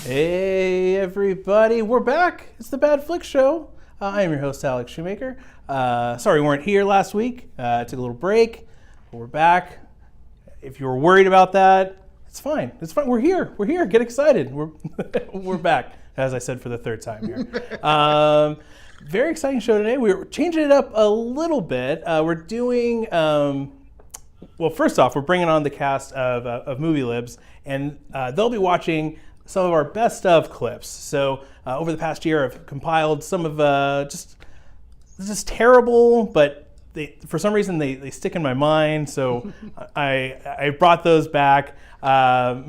Hey everybody, we're back. It's the Bad Flick Show. I am your host, Alex Shoemaker. Sorry we weren't here last week. Took a little break, but we're back. If you were worried about that, it's fine. It's fine. We're here. We're here. Get excited. We're back, as I said for the third time here. Very exciting show today. We're changing it up a little bit. We're doing, well, first off, we're bringing on the cast of Movie Libs, and they'll be watching some of our best of clips. So over the past year, I've compiled some of just terrible, but for some reason they stick in my mind. So I brought those back. Now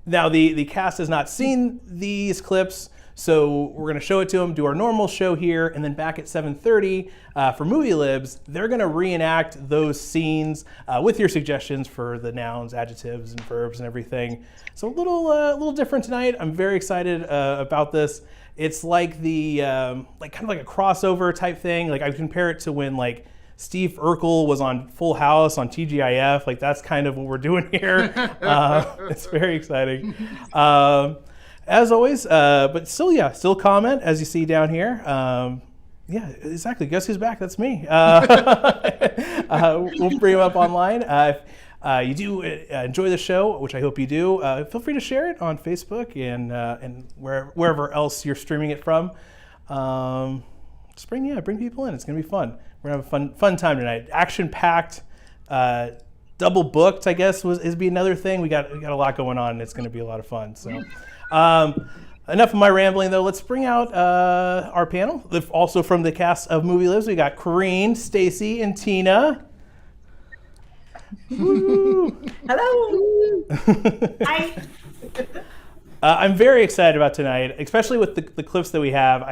the cast has not seen these clips, so we're going to show it to them, do our normal show here, and then back at 7:30 for Movie Libs, they're going to reenact those scenes with your suggestions for the nouns, adjectives, and verbs and everything. So a little different tonight. I'm very excited about this. It's like the like kind of like a crossover type thing. Like I compare it to when like Steve Urkel was on Full House on TGIF. Like that's kind of what we're doing here. It's very exciting. As always, but still comment as you see down here. Yeah, exactly. Guess who's back? That's me. We'll bring him up online. If you do enjoy the show, which I hope you do, feel free to share it on Facebook and wherever else you're streaming it from. Just bring people in. It's gonna be fun. We're gonna have a fun time tonight. Action packed, double booked. I guess is be another thing. We got a lot going on, and it's gonna be a lot of fun. So. Enough of my rambling, though. Let's bring out our panel. Also from the cast of Movie Libs, we got Coreen, Stacey, and Tina. Woo. Hello. Hi. I'm very excited about tonight, especially with the clips that we have.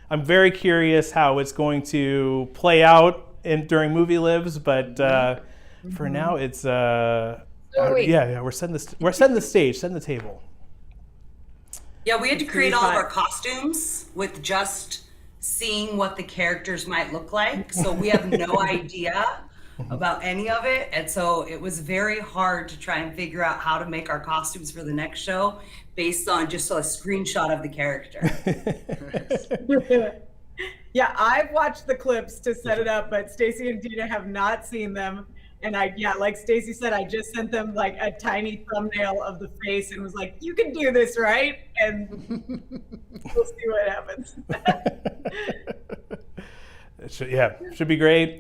I'm very curious how it's going to play out during Movie Libs, but for now, it's we're setting the stage, setting the table. Yeah, we had to create all of our costumes with just seeing what the characters might look like. So we have no idea about any of it. And so it was very hard to try and figure out how to make our costumes for the next show based on just a screenshot of the character. Yeah, I've watched the clips to set it up, but Stacey and Tina have not seen them. And like Stacey said, I just sent them like a tiny thumbnail of the face and was like, you can do this, right? And we'll see what happens. Should be great.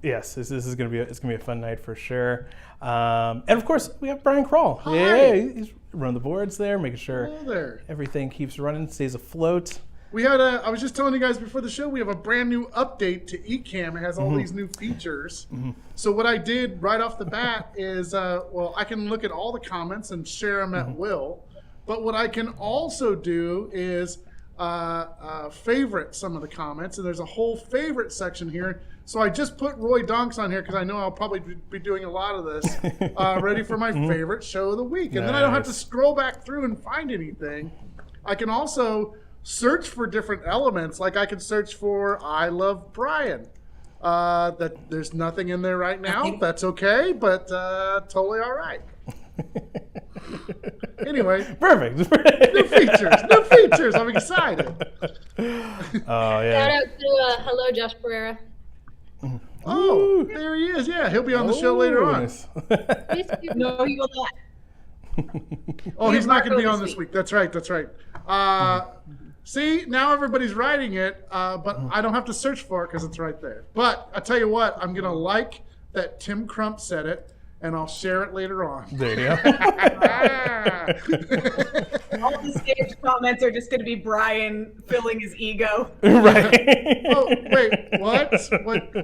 Yes, this is gonna be a fun night for sure. And of course, we have Brian Kroll. Hi. Yeah, he's running the boards there, making sure everything keeps running, stays afloat. I was just telling you guys before the show, we have a brand new update to Ecamm. It has all these new features. So what I did right off the bat is, I can look at all the comments and share them at will. But what I can also do is favorite some of the comments. And there's a whole favorite section here. So I just put Roy Donks on here because I know I'll probably be doing a lot of this. Ready for my favorite show of the week. And then I don't have to scroll back through and find anything. I can also search for different elements. Like I can search for I love Brian. That there's nothing in there right now. That's okay, but totally all right. Anyway, perfect. New features. I'm excited. Oh yeah. Shout out to hello Josh Pereira. Oh, there he is. Yeah, he'll be on the show later on. No, he will not. Oh, he's not going to be on this week. That's right. See, now everybody's writing it, but I don't have to search for it because it's right there. But I tell you what, I'm going to like that Tim Crump said it, and I'll share it later on. There you go. All the stage comments are just going to be Brian filling his ego. Right. Oh, wait, what?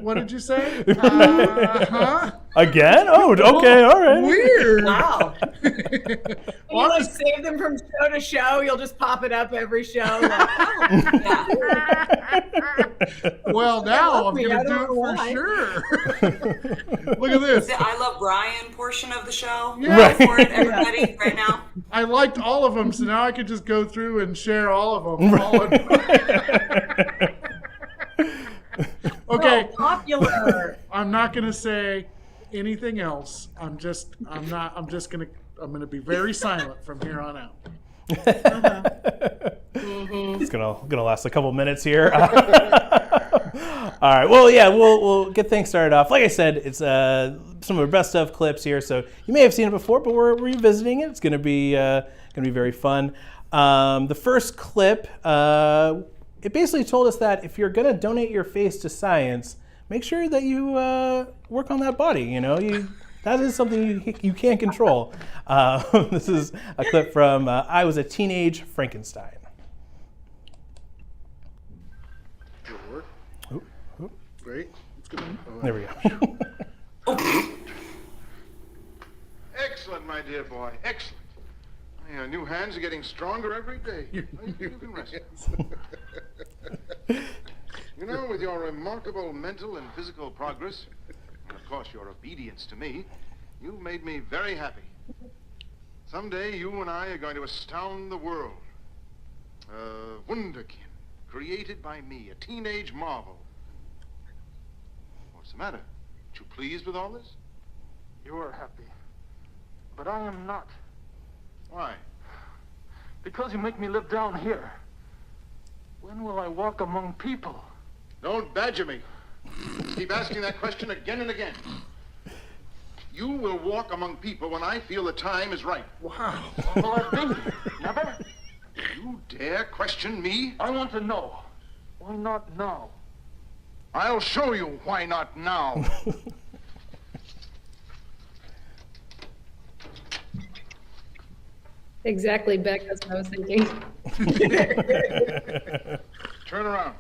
What did you say? Huh? Again? Oh, okay, all right. Weird. Wow. You like save them from show to show. You'll just pop it up every show. Well, now I'm going to do it for sure. Look at this. The I Love Brian portion of the show. Yeah. Go for it, everybody, right now. I liked all of them, so now I could just go through and share all of them. Okay. So popular. I'm not going to say anything else. I'm going to be very silent from here on out. It's gonna last a couple minutes here. All right. Well, yeah, we'll get things started off. Like I said, it's some of our best of clips here, so you may have seen it before, but we're revisiting it. It's gonna be very fun. The first clip, it basically told us that if you're gonna donate your face to science, make sure that you work on that body. You know, that is something you can't control. This is a clip from I Was a Teenage Frankenstein. Great. It's good. There we go. Excellent, my dear boy. Excellent. Your new hands are getting stronger every day. You can rest. You know, with your remarkable mental and physical progress, and of course your obedience to me, you've made me very happy. Someday you and I are going to astound the world. A wunderkind, created by me, a teenage marvel. What's the matter? Aren't you pleased with all this? You are happy, but I am not. Why? Because you make me live down here. When will I walk among people? Don't badger me. Keep asking that question again and again. You will walk among people when I feel the time is right. Wow. When will I be? Never? You dare question me? I want to know. Why not now? I'll show you why not now. Exactly, Beck. That's what I was thinking. Turn around.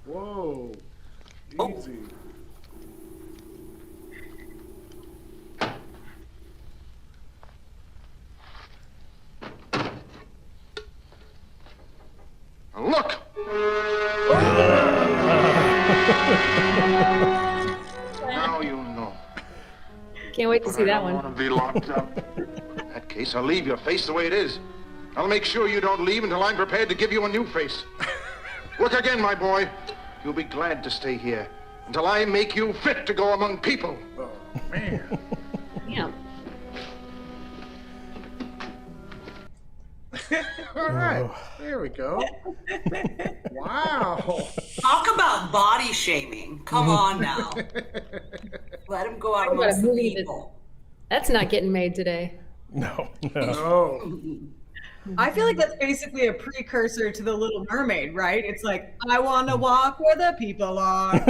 Whoa. Easy. Look! Now you know. Can't wait to see that I don't one. want to be locked up. In that case, I'll leave your face the way it is. I'll make sure you don't leave until I'm prepared to give you a new face. Look again, my boy. You'll be glad to stay here until I make you fit to go among people. Oh, man. Damn. All right. There we go. Wow. Talk about body shaming. Come on now. Let him go out Talk about amongst a the movie that- people. That's not getting made today. No. Oh. I feel like that's basically a precursor to The Little Mermaid, right? It's like, I want to walk where the people are. I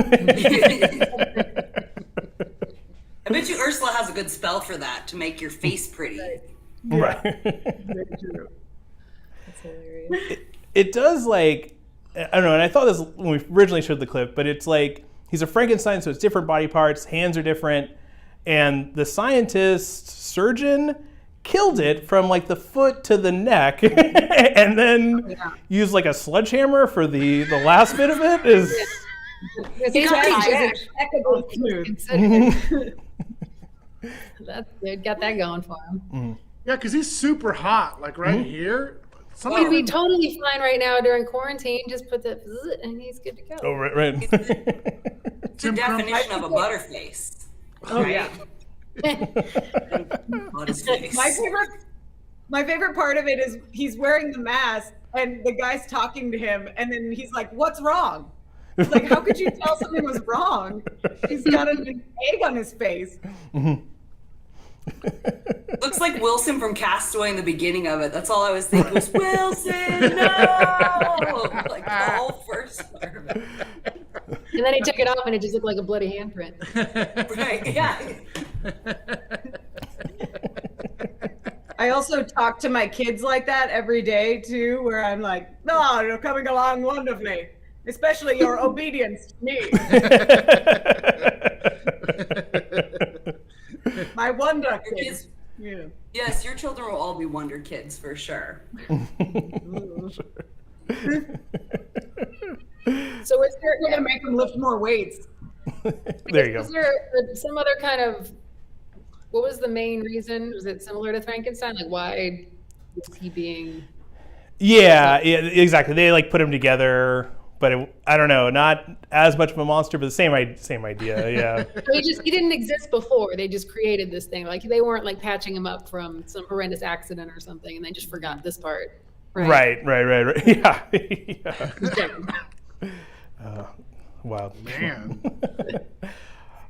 bet you Ursula has a good spell for that to make your face pretty. Right. Very true. That's hilarious. It does, like, I don't know, and I thought this when we originally showed the clip, but it's like he's a Frankenstein, so it's different body parts, hands are different, and the scientist surgeon killed it from like the foot to the neck and then used like a sledgehammer for the last bit of it is His got range tired. is impeccable. Smooth. That's good. Got that going for him. Yeah, because he's super hot, like right here. Somebody He'd be totally fine right now during quarantine. Just put the zzz, and he's good to go. oh right It's the definition of a butterface. Oh, yeah. Butterface. My favorite part of it is he's wearing the mask and the guy's talking to him and then he's like, "What's wrong?" It's like, how could you tell something was wrong? He's got an egg on his face. Looks like Wilson from Castaway in the beginning of it. That's all I was thinking was, Wilson, no! Like the whole first part of it. And then he took it off, and it just looked like a bloody handprint. Right, yeah. I also talk to my kids like that every day too, where I'm like, "No, you're coming along wonderfully, especially your obedience to me." My wonder Your kids. kids, Yeah. yes, your children will all be wonder kids for sure. So was We're there, gonna make them lift more weights. there you was go. there some other kind of, what was the main reason? Was it similar to Frankenstein? Like, why was he being... Yeah, exactly. They like put him together, but I don't know, not as much of a monster, but the same idea. Yeah. He didn't exist before. They just created this thing. Like they weren't like patching him up from some horrendous accident or something, and they just forgot this part. Right. Yeah. Wow. Man.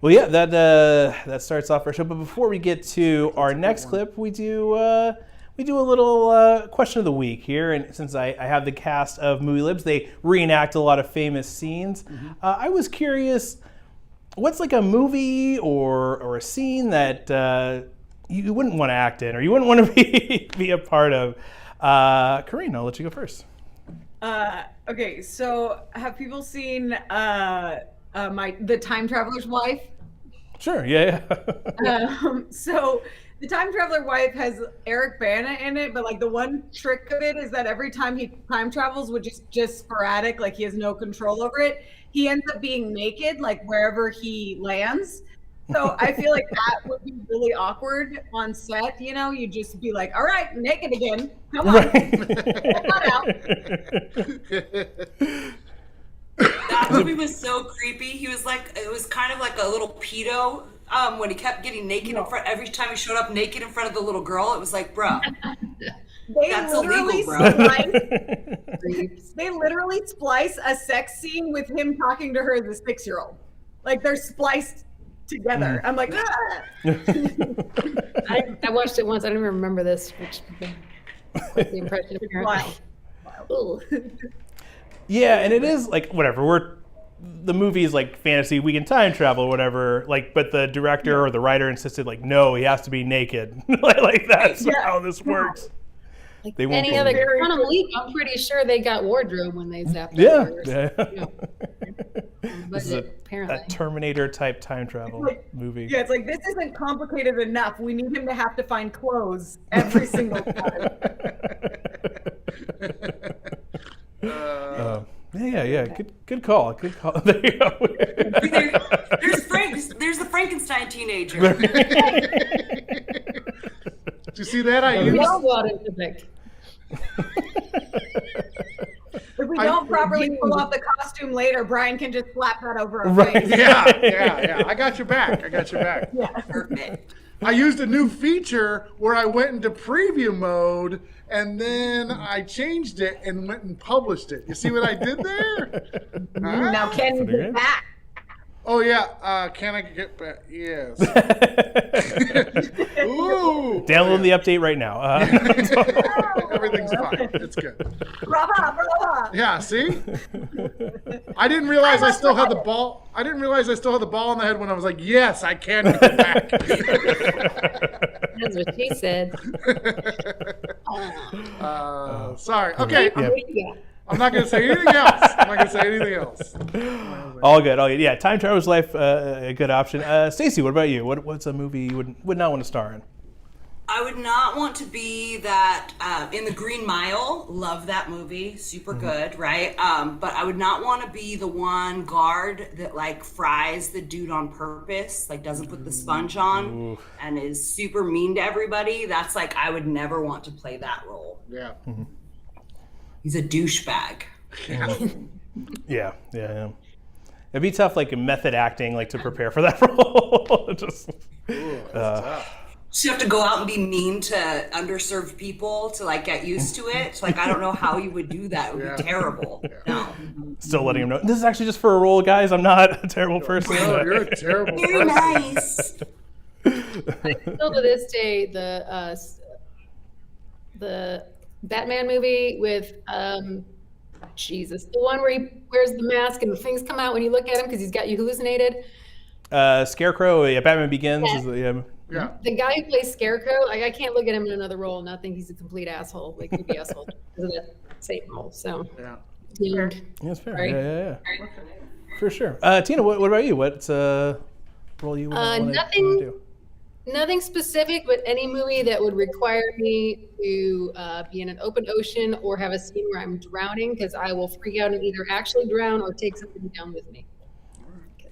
Well, yeah, that starts off our show. But before we get to our next clip, we do a little question of the week here. And since I have the cast of Movie Libs, they reenact a lot of famous scenes. I was curious, what's like a movie or a scene that you wouldn't want to act in or you wouldn't want to be a part of? Coreen, I'll let you go first. Okay, so have people seen The Time Traveler's Wife? Sure, yeah. So The Time Traveler Wife has Eric Bana in it, but like the one trick of it is that every time he time travels, which is just sporadic, like he has no control over it, he ends up being naked, like wherever he lands. So I feel like that would be really awkward on set. You know, you'd just be like, all right, naked again. Come on. Come on out. That movie was so creepy. He was like, it was kind of like a little pedo when he kept getting naked in front. Every time he showed up naked in front of the little girl, it was like, bro, that's illegal, bro. They literally splice a sex scene with him talking to her as a 6-year-old. Like they're spliced together. I'm like, ah. I watched it once. I don't even remember this, which was the impression apparently. Wow. Yeah, and it is like whatever. The movie is like fantasy. We can time travel, or whatever. Like, but the director or the writer insisted, like, no, he has to be naked. Like that's how this works. Like they won't any other Quantum Leap, I'm pretty sure they got wardrobe when they zapped This is a Terminator type time travel movie. Yeah, it's like this isn't complicated enough. We need him to have to find clothes every single time. Yeah. Good call. There you go. There's the Frankenstein teenager. Did you see that? If we don't properly pull off the costume later, Brian can just slap that over our Right. face. Yeah. I got your back. Yeah. Perfect. I used a new feature where I went into preview mode and then I changed it and went and published it. You see what I did there? Now can you get back? Oh yeah, can I get back? Yes. Ooh. Download the update right now. Everything's fine. It's good. Brava. Yeah, see? I didn't realize I still had the ball. I didn't realize I still had the ball on the head when I was like, yes, I can get back. That's what she said. Sorry. Okay. Yeah. I'm not going to say anything else. All good. Yeah, Time Traveler's Life, a good option. Stacey, what about you? What's a movie you would not want to star in? I would not want to be that in The Green Mile. Love that movie, super good, right? But I would not want to be the one guard that like fries the dude on purpose, like doesn't put the sponge on and is super mean to everybody. That's like I would never want to play that role. Yeah. He's a douchebag. Yeah. It'd be tough, like method acting, like to prepare for that role. That's tough. So you have to go out and be mean to underserved people to like get used to it. Like I don't know how you would do that. It would be terrible. No. Still letting him know this is actually just for a role, guys. I'm not a terrible person. No, you're a terrible person. Very nice. Still to this day, the Batman movie with Jesus, the one where he wears the mask and the things come out when you look at him because he's got you hallucinated. Scarecrow, Batman Begins. Yeah. Yeah. The guy who plays Scarecrow, like I can't look at him in another role and not think he's a complete asshole, like creepy asshole because of that same role. So Yeah. yeah, That's fair. Right. Yeah. For sure. Tina, what about you? What's a role you would want to do? Nothing specific, but any movie that would require me to be in an open ocean or have a scene where I'm drowning, because I will freak out and either actually drown or take something down with me.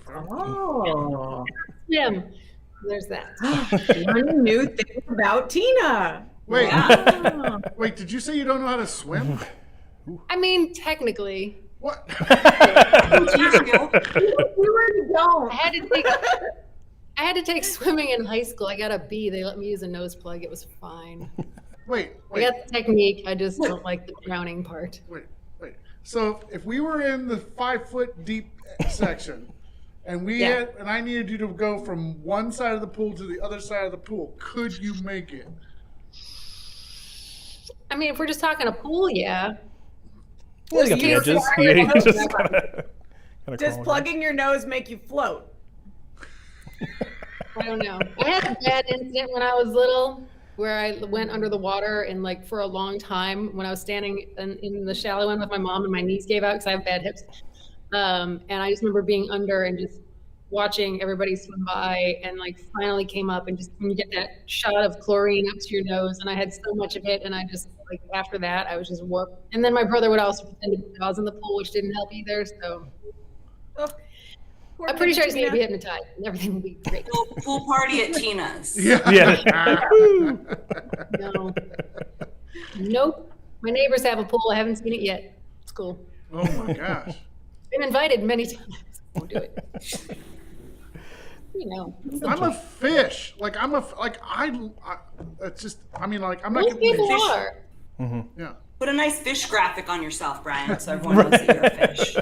Oh. Swim. There's that. One new thing about Tina. Wait, Wow. wait, did you say you don't know how to swim? I mean, technically, What? I had to take swimming in high school. I got a B. They let me use a nose plug. It was fine. Wait. I got the technique. I just don't like the drowning part. Wait. So if we were in the 5 foot deep section, and and I needed you to go from one side of the pool to the other side of the pool, could you make it? I mean, if we're just talking a pool, yeah. Well, you got the edges. Does plugging your nose make you float? I don't know. I had a bad incident when I was little where I went under the water and like for a long time when I was standing in the shallow end with my mom and my knees gave out because I have bad hips. And I just remember being under and just watching everybody swim by and like finally came up and just when you get that shot of chlorine up to your nose and I had so much of it and I just like after that I was just warped. And then my brother would also pretend to be Jaws in the pool, which didn't help either. So I'm pretty sure I just need to be hypnotized and everything will be great. Pool party at Tina's. Yeah. No. Nope. My neighbors have a pool. I haven't seen it yet. It's cool. Oh my gosh. Been invited many times. Won't do it. You know. I'm a fish. Like I'm it's just. I mean, like I'm not. Most people are. Yeah. Put a nice fish graphic on yourself, Brian, so everyone knows that you're a fish.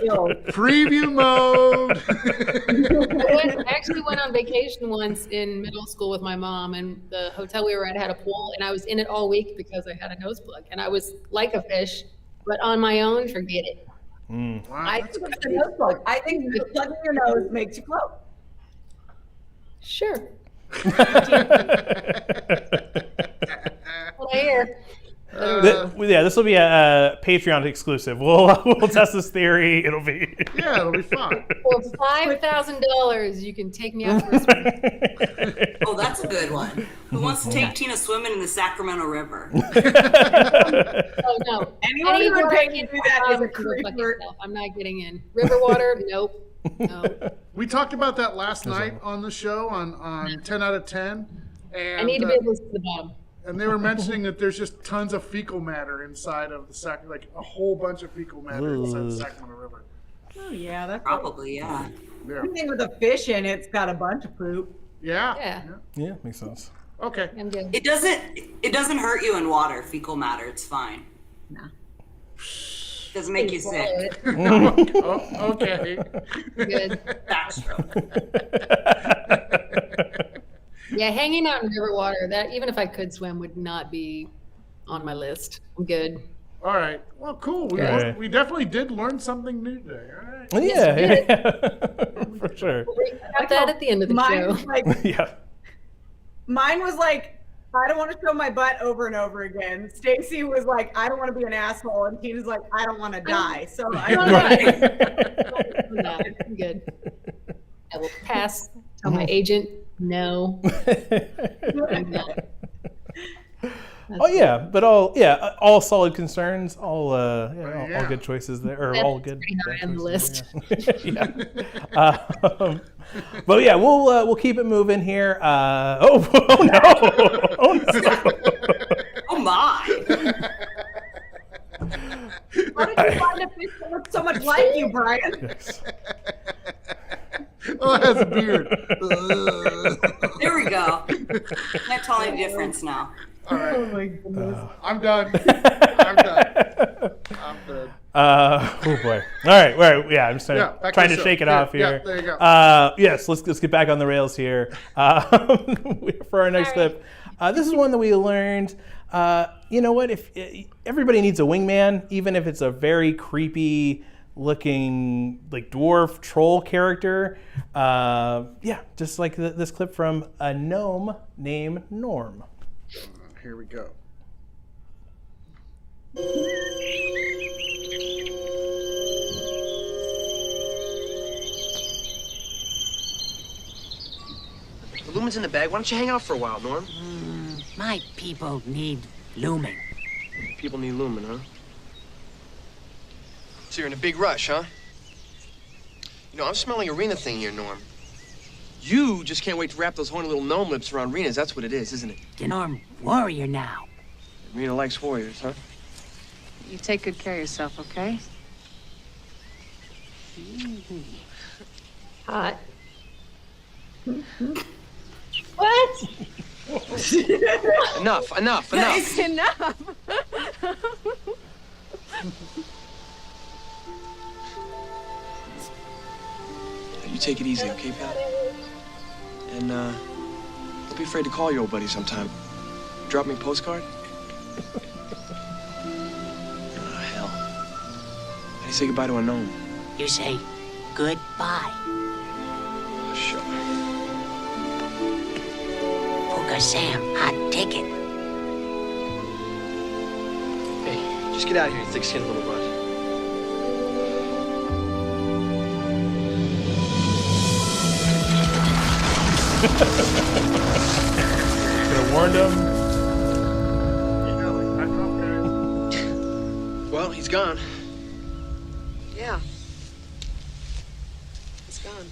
Preview mode. I actually went on vacation once in middle school with my mom, and the hotel we were at had a pool, and I was in it all week because I had a nose plug, and I was like a fish, but on my own, forget it. Wow, I think it's a nose plug. I think plugging your nose makes you float. Sure. What I hear. This will be a Patreon exclusive. We'll test this theory. It'll be it'll be fun. For $5,000, you can take me out for a swim. Oh, that's a good one. Who wants to take Tina swimming in the Sacramento River? Oh no! Anyone who would pay me to do that is a creeper. I'm not getting in. River water, nope. No. We talked about that last night on the show on 10 out of 10. And I need to be able to see the bottom. And they were mentioning that there's just tons of fecal matter inside of the like a whole bunch of fecal matter inside the Sacramento River. Oh yeah, that's Probably, yeah. Anything with a fish in it's got a bunch of poop. Yeah. Yeah, makes sense. Okay. I'm good. It doesn't hurt you in water, fecal matter. It's fine. No. Doesn't make you sick. Okay. Good. Backstroke. Yeah, hanging out in river water, that even if I could swim would not be on my list. I'm good. All right. Well, cool. We definitely did learn something new today. All right. Yeah. For sure. We'll have that at the end of the show. Mine was like, I don't want to show my butt over and over again. Stacey was like, I don't want to be an asshole. And Tina's like, I don't want to die. So I'm good. I will pass. Tell my agent, no. I'm not. But all solid concerns, all good choices there, or all good. Pretty high on the list. But yeah, we'll keep it moving here. Oh no! Oh my! How did you find a fish that looks so much like you, Brian? Yes. Oh, it has a beard. There we go. Can't tell any difference now. All right. Oh my goodness. I'm done. I'm done. Oh boy! All right. Yeah, I'm trying to shake it off here. Yeah, there you go. Yes, let's get back on the rails here. For our next clip, this is one that we learned. You know what? If everybody needs a wingman, even if it's a very creepy looking like dwarf troll character, just like this clip from a gnome named Norm. Here we go. The lumen's in the bag. Why don't you hang out for a while, Norm? My people need lumen. People need lumen, huh? So you're in a big rush, huh? You know, I'm smelling a Rena thing here, Norm. You just can't wait to wrap those horny little gnome lips around Rena's. That's what it is, isn't it? Norm, warrior now. Rena likes warriors, huh? You take good care of yourself, okay? Hot. What? Enough. It's enough. You take it easy, okay, pal? And, don't be afraid to call your old buddy sometime. Drop me a postcard? Oh, hell. How do you say goodbye to a gnome? You say goodbye. Oh, sure. Puka Sam, hot ticket. Hey, just get out of here, you thick-skinned little bud. Could have warned him. Well, he's gone. Yeah. It's gone.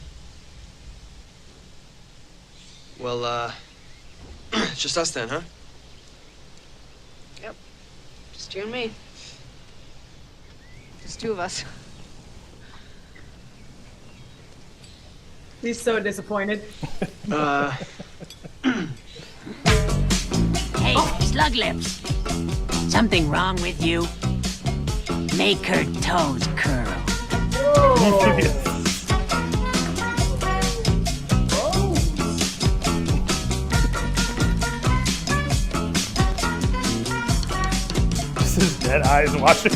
Well, it's just us then, huh? Yep. Just you and me. Just two of us. He's so disappointed. Hey, Slug Lips. Something wrong with you? Make her toes curl. This is dead eyes watching.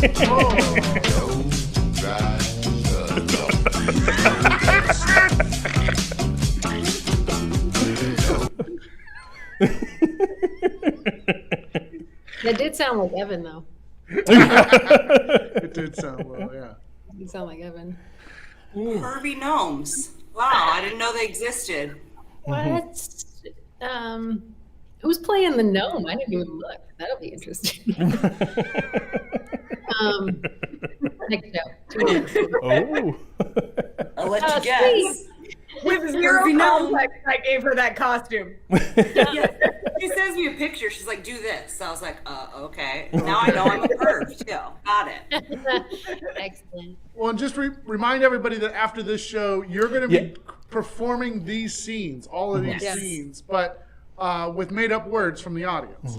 That did sound like Evan, though. It did sound well, yeah. It did sound like Evan. Pervy gnomes. Wow, I didn't know they existed. What? Who's playing the gnome? I didn't even look. That'll be interesting. Next show. Oh. I'll let you Sweet. guess. With zero Pervy gnome. context, I gave her that costume. Yeah. She sends me a picture. She's like, do this. So I was like, okay. Now I know I'm a perv, too. Got it. Excellent. Well, and just remind everybody that after this show, you're going to be performing these scenes, all of these Yes. scenes, but with made-up words from the audience.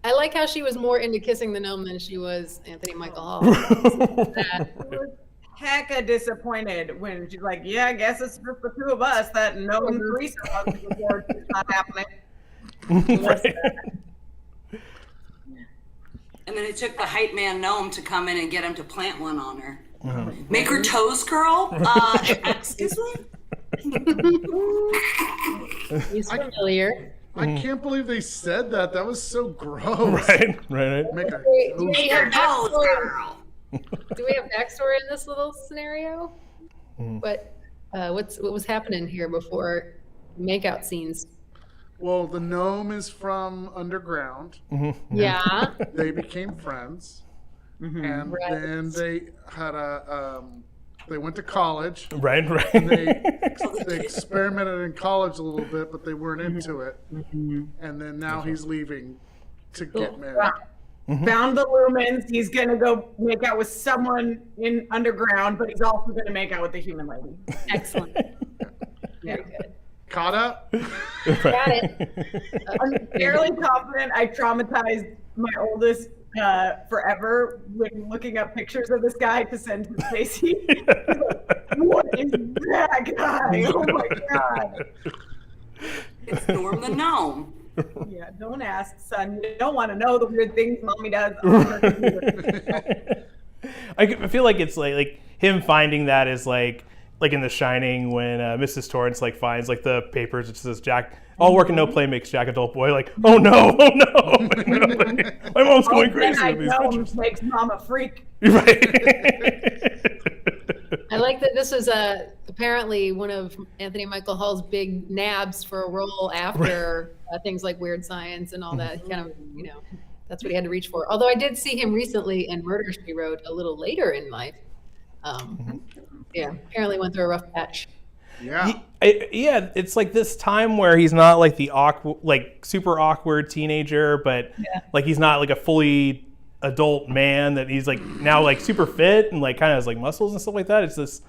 I like how she was more into kissing the gnome than she was Anthony Michael Hall. Hecka disappointed when she's like, yeah, I guess it's just the two of us. That no threesome is not happening. Right. And then it took the hype man gnome to come in and get him to plant one on her. Make her toes curl? Excuse me? He's familiar. I can't believe they said that. That was so gross. Right. Make a Wait, do toast. we Make her have toes backstory? curl. Do we have backstory in this little scenario? What was happening here before makeout scenes? Well, the gnome is from underground. Yeah. They became friends, and Right. then they had they went to college. Right. And they experimented in college a little bit, but they weren't into it. And then now he's leaving to get married. Found the lumens. He's going to go make out with someone in underground, but he's also going to make out with the human lady. Excellent. Very good. Caught up? Got it. I'm fairly confident I traumatized my oldest forever when looking up pictures of this guy to send to Stacey. He's like, what is that guy? Oh my God. It's Norm the gnome. Yeah, don't ask, son. You don't want to know the weird things mommy does on her computer. I feel like it's like him finding that is like in The Shining when Mrs. Torrance like finds like the papers. It says Jack, all work and no play makes Jack adult boy. Like, oh no. My mom's going crazy I with these know pictures. makes mom a freak. Right. I like that this is apparently one of Anthony Michael Hall's big nabs for a role after things like Weird Science and all that. He kind of, that's what he had to reach for. Although I did see him recently in Murder, She Wrote a little later in life. Yeah, apparently went through a rough patch. Yeah. Yeah, it's like this time where he's not like the super awkward teenager, but like he's not like a fully adult man that he's like now like super fit and like kind of has like muscles and stuff like that. It's this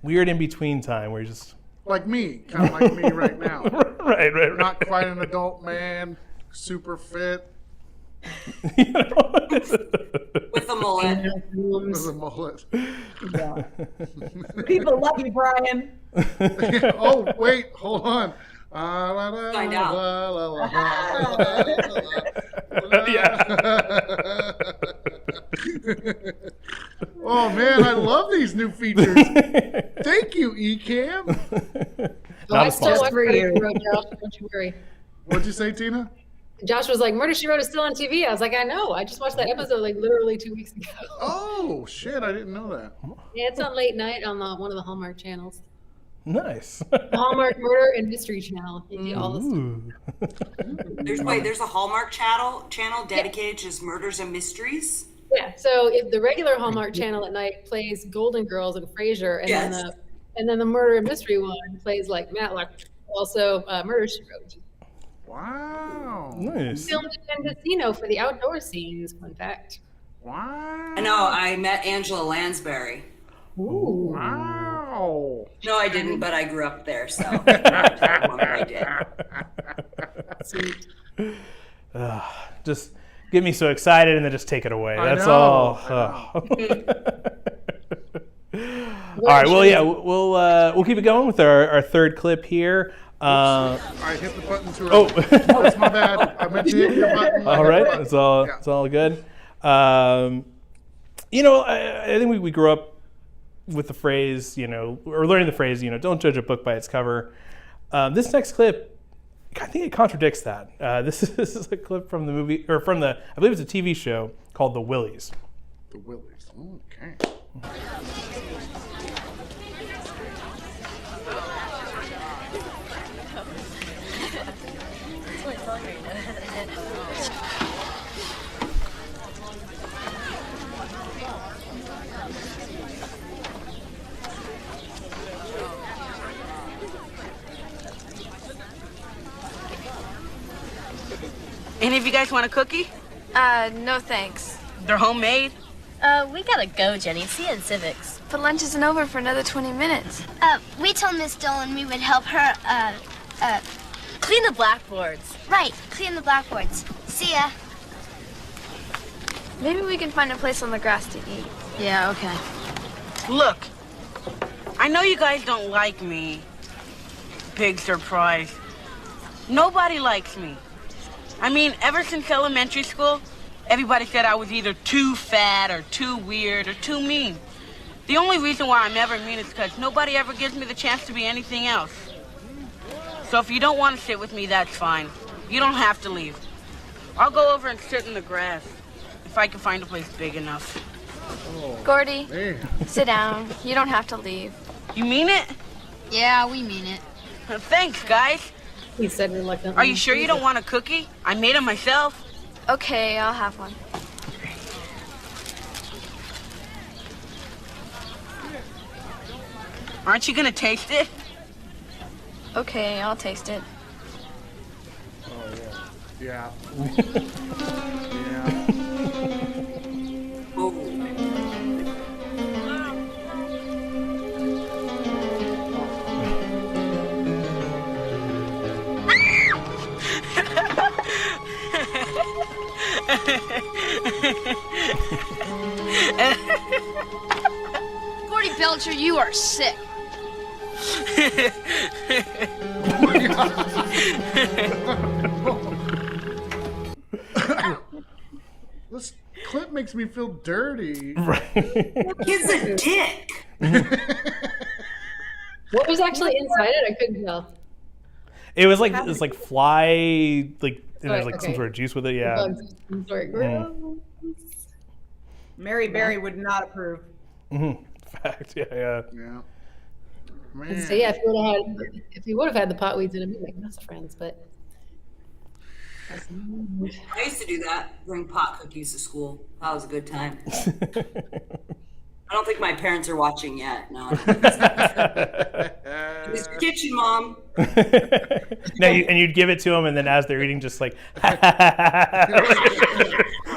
weird in between time where you just Like me, kind of like me right now. right. Not quite an adult man, super fit. With a mullet. With a mullet. People love you, Brian. Oh, wait, hold on. Find out. Oh man, I love these new features. Thank you, Ecamm. Not I a still sponsor. watch Murder, She Wrote, Josh. Don't you worry. What'd you say, Tina? Josh was like, Murder, She Wrote is still on TV. I was like, I know. I just watched that episode like literally 2 weeks ago. Oh shit, I didn't know that. Yeah, it's on late night on one of the Hallmark channels. Nice. The Hallmark Murder and Mystery Channel. They do all this stuff. Ooh. There's a Hallmark channel dedicated to just murders and mysteries. Yeah, so if the regular Hallmark channel at night plays Golden Girls and Frasier, and Yes. then the murder and mystery one plays like Matlock, also Murder She Wrote. Wow. Nice. Filmed in Mendocino for the outdoor scenes. Fun fact. Wow. I know, I met Angela Lansbury. Ooh. Wow. No, I didn't, but I grew up there, so I did. Sweet. Just get me so excited and then just take it away. I That's know, all. I All right. Well, yeah, we'll keep it going with our third clip here. I hit the button too early. Oh. That's my bad. I meant to hit your button. All right, it's all good. I think we grew up with the phrase, or learning the phrase, don't judge a book by its cover. This next clip, I think it contradicts that. This is a clip from the movie, or from I believe it's a TV show called The Willies. The Willies. Okay. Any of you guys want a cookie? No thanks. They're homemade. We gotta go, Jenny. See you in civics. But lunch isn't over for another 20 minutes. We told Miss Dolan we would help her, Clean the blackboards. right, clean the blackboards. See ya. Maybe we can find a place on the grass to eat. Yeah, okay. Look, I know you guys don't like me. Big surprise. Nobody likes me. I mean, ever since elementary school, everybody said I was either too fat or too weird or too mean. The only reason why I'm ever mean is because nobody ever gives me the chance to be anything else. So if you don't want to sit with me, that's fine. You don't have to leave. I'll go over and sit in the grass, if I can find a place big enough. Gordy, Man. sit down. You don't have to leave. You mean it? Yeah, we mean it. Thanks, guys. He said reluctantly. Are you sure you don't want a cookie? I made them myself. Okay, I'll have one. Aren't you gonna taste it? Okay, I'll taste it. Oh yeah. Yeah. Yeah. Gordy Belcher, you are sick. This clip makes me feel dirty. Right. He's a dick. What was actually inside it? I couldn't tell. It was like fly, like and there's like some Okay. sort of juice with it. Yeah. Bugs. I'm sorry. Gross. Mary Berry would not approve. Fact. Yeah. Yeah. Man. So yeah, if you would have had the potweeds in it, we'd make best friends. But I used to do that, bring pot cookies to school. That was a good time. I don't think my parents are watching yet. No. It's your kitchen, Mom. Now you'd give it to them, and then as they're eating, just like,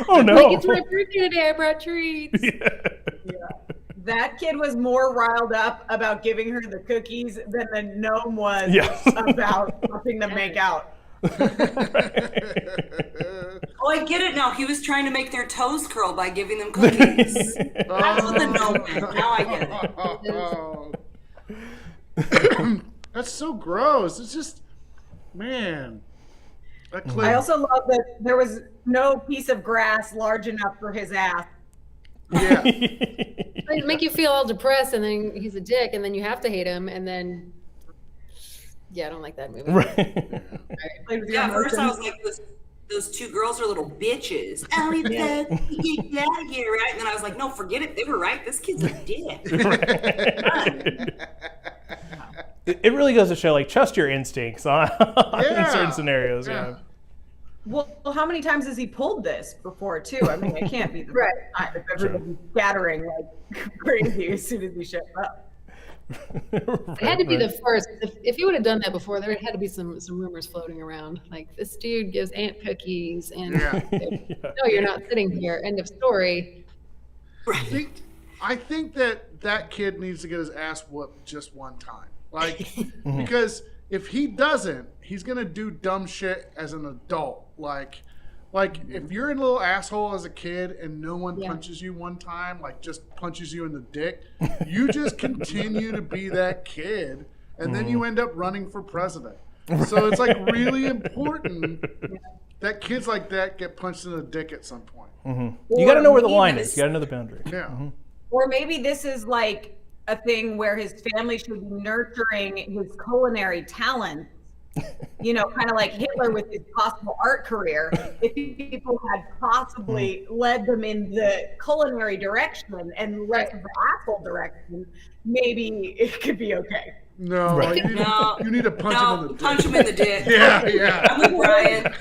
oh no! like, it's my birthday today. I brought treats. Yeah. that kid was more riled up about giving her the cookies than the gnome was about helping them make out. Oh, I get it now. He was trying to make their toes curl by giving them cookies. That's what the gnome meant. Now I get it. That's so gross. It's just, man. That clip. I also love that there was no piece of grass large enough for his ass. Yeah. They make you feel all depressed, and then he's a dick, and then you have to hate him, and then I don't like that movie. Right. Yeah, at first I was like, those two girls are little bitches. Ellie said, get out of here, right? And then I was like, no, forget it. They were right. This kid's a dick. It really goes to show, like, trust your instincts on in certain scenarios. Yeah. Well, how many times has he pulled this before, too? I mean, it can't be the first time if everybody's scattering like crazy as soon as he shows up. It had to be the first. If he would have done that before, there had to be some rumors floating around. Like, this dude gives Aunt cookies, and no, you're not sitting here. End of story. I think that kid needs to get his ass whooped just one time. Like, because if he doesn't, he's gonna do dumb shit as an adult. Like if you're a little asshole as a kid and no one punches you one time, like just punches you in the dick, you just continue to be that kid, and then you end up running for president. So it's like really important that kids like that get punched in the dick at some point. You got to know where the line is. You got to know the boundary. Yeah. Or maybe this is like a thing where his family should be nurturing his culinary talent. You know, kind of like Hitler with his possible art career. If people had possibly led them in the culinary direction and less of the asshole direction, maybe it could be okay. No, you need to punch him in the dick. Punch him in the dick. Yeah. I'm with Brian.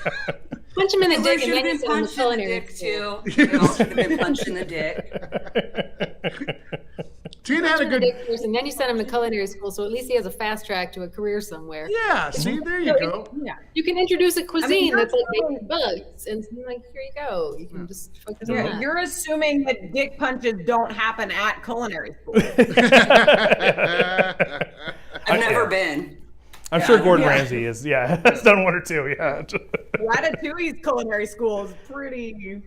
Punch him in the dick and then been he's in the punched in the culinary dick school. too. You know, should have been punched in the dick. Tina had a good person. Then you send him to culinary school, so at least he has a fast track to a career somewhere. Yeah, see, there you go. Yeah, you can introduce a cuisine that's like making bugs, and like, here you go. You can just focus on that. You're assuming that dick punches don't happen at culinary school. I've never been. I'm sure Gordon Ramsay has done one or two. Yeah. Ratatouille's culinary school is pretty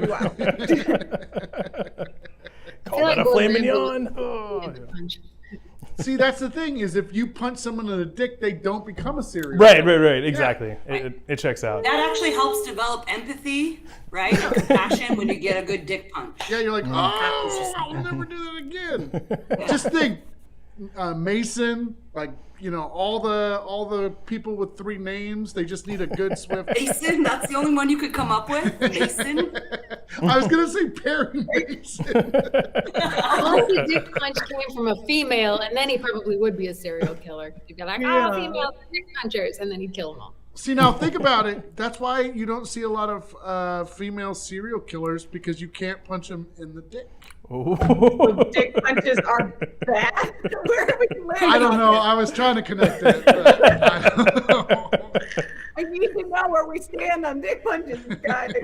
wild. Call that a filet mignon. See, that's the thing, is if you punch someone in the dick, they don't become a serial killer. Right. Exactly. Yeah. It checks out. That actually helps develop empathy, right? And compassion when you get a good dick punch. Yeah, you're like, I'll never do that again. Just think, Mason, like, you know, all the people with 3 names, they just need a good swift. Mason, that's the only one you could come up with? Mason? I was gonna say Perry Mason. Honestly, dick punch came from a female, and then he probably would be a serial killer. You'd be like, female dick punchers, and then he'd kill them all. See, now think about it. That's why you don't see a lot of female serial killers, because you can't punch them in the dick. Dick punches are bad. Where are we living? I don't know. I was trying to connect it. But I don't know. I need to know where we stand on dick punches, guys.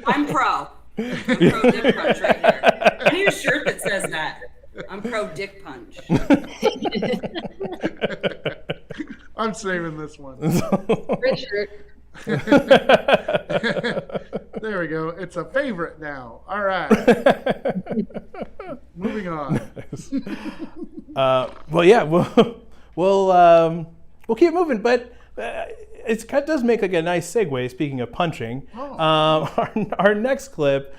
I'm pro. I'm pro dick punch right here. I need a shirt that says that. I'm pro dick punch. I'm saving this one. Red shirt. There we go. It's a favorite now. All right. Moving on. We'll keep moving, but it does make like a nice segue. Speaking of punching, our next clip.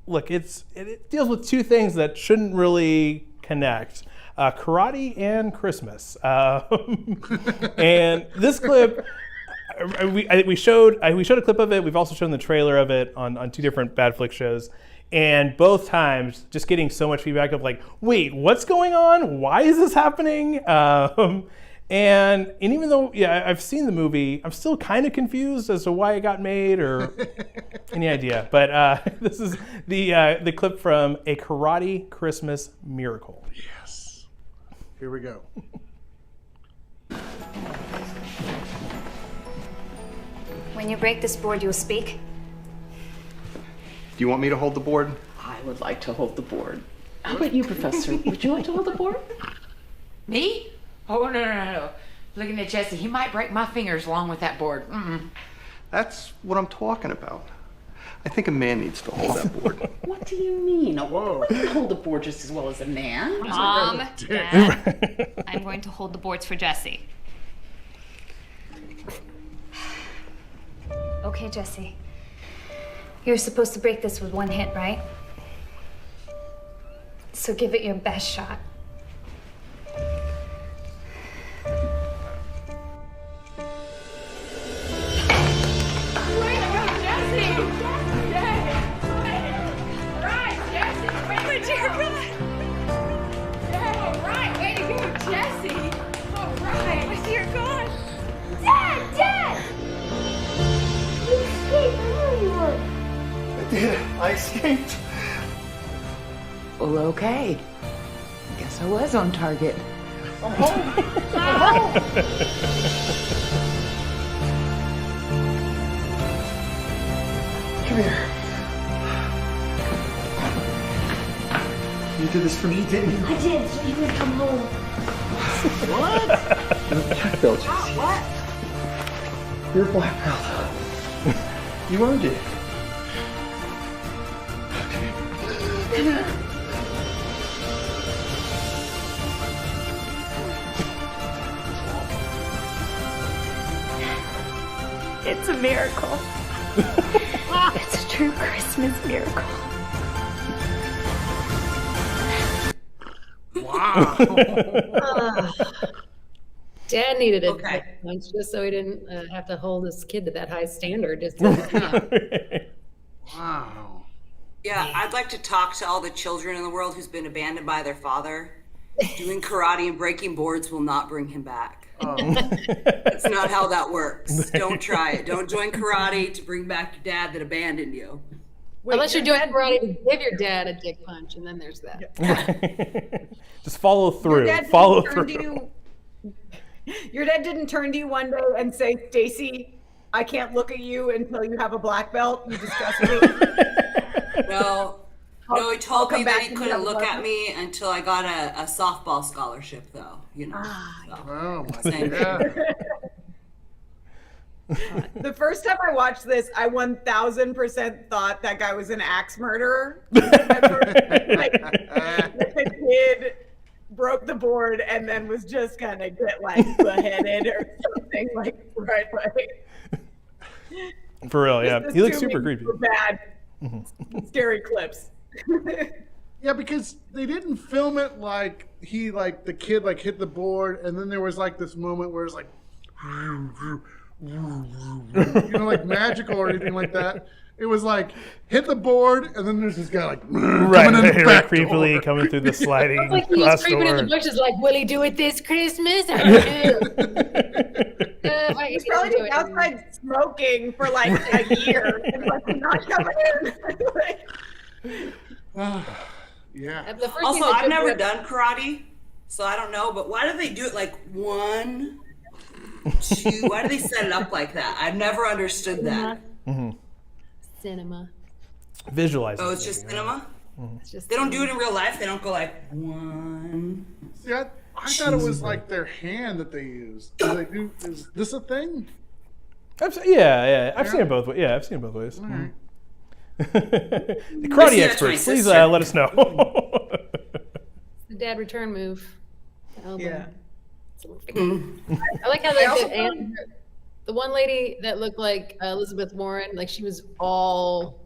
Look, it deals with 2 things that shouldn't really connect. Karate and Christmas. And this clip, we showed a clip of it. We've also shown the trailer of it on 2 different Bad Flick shows. And both times, just getting so much feedback of like, wait, what's going on? Why is this happening? And even though, I've seen the movie, I'm still kind of confused as to why it got made or any idea. But this is the clip from A Karate Christmas Miracle. Yes. Here we go. When you break this board, you'll speak. Do you want me to hold the board? I I would like to hold the board. How about you, Professor? Would you like to hold the board? Me? Oh, no. Looking at Jesse, he might break my fingers along with that board. That's what I'm talking about. I think a man needs to hold that board. What do you mean? A woman can hold the board just as well as a man. Mom, Dad, I'm going to hold the boards for Jesse. Okay, Jesse. You're supposed to break this with one hit, right? So give it your best shot. I escaped. Well, okay. Guess I was on target. I'm home. I'm home. Come here. You did this for me, didn't you? I did, so you could come home. What? You're a black belt, Jesse. What? You're a black belt. You earned it. It's a miracle. It's a true Christmas miracle. Wow. Dad needed a punch just so he didn't have to hold his kid to that high standard. Wow. Yeah, I'd like to talk to all the children in the world who's been abandoned by their father. Doing karate and breaking boards will not bring him back. Oh. That's not how that works. Don't try it. Don't join karate to bring back your dad that abandoned you. Wait, unless you're doing karate to give your dad a dick punch, and then there's that. Just follow through. Your dad didn't turn to you one day and say, Stacey, I can't look at you until you have a black belt. You disgust me. No, he told me that he couldn't look at me until I got a softball scholarship, though. You know. Oh my God. The first time I watched this, I 1000% thought that guy was an axe murderer. The kid broke the board and then was just gonna get like beheaded or something right away. For real, yeah. He looks super creepy. Bad, scary clips. Yeah, because they didn't film it like the kid hit the board, and then there was like this moment where it's like, like magical or anything like that. It was like hit the board, and then there's this guy like coming in the back creepily door. coming through the sliding like he glass was creeping door. in the bushes, like, will he do it this Christmas? I don't know. He's probably been outside smoking for like a year. And like, not coming in. Yeah. Also, I've never done karate, so I don't know. But why do they do it like 1, 2? Why do they set it up like that? I've never understood that. Cinema. Visualizing. Oh, it's just cinema? It's just they don't do it in real life? They don't go like 1. See, I thought it was like their hand that they use. Is this a thing? I've seen it both ways. Yeah, I've seen it both ways. All right. The karate experts, please let us know. The dad return move. Yeah. I like how the one lady that looked like Elizabeth Warren, like she was all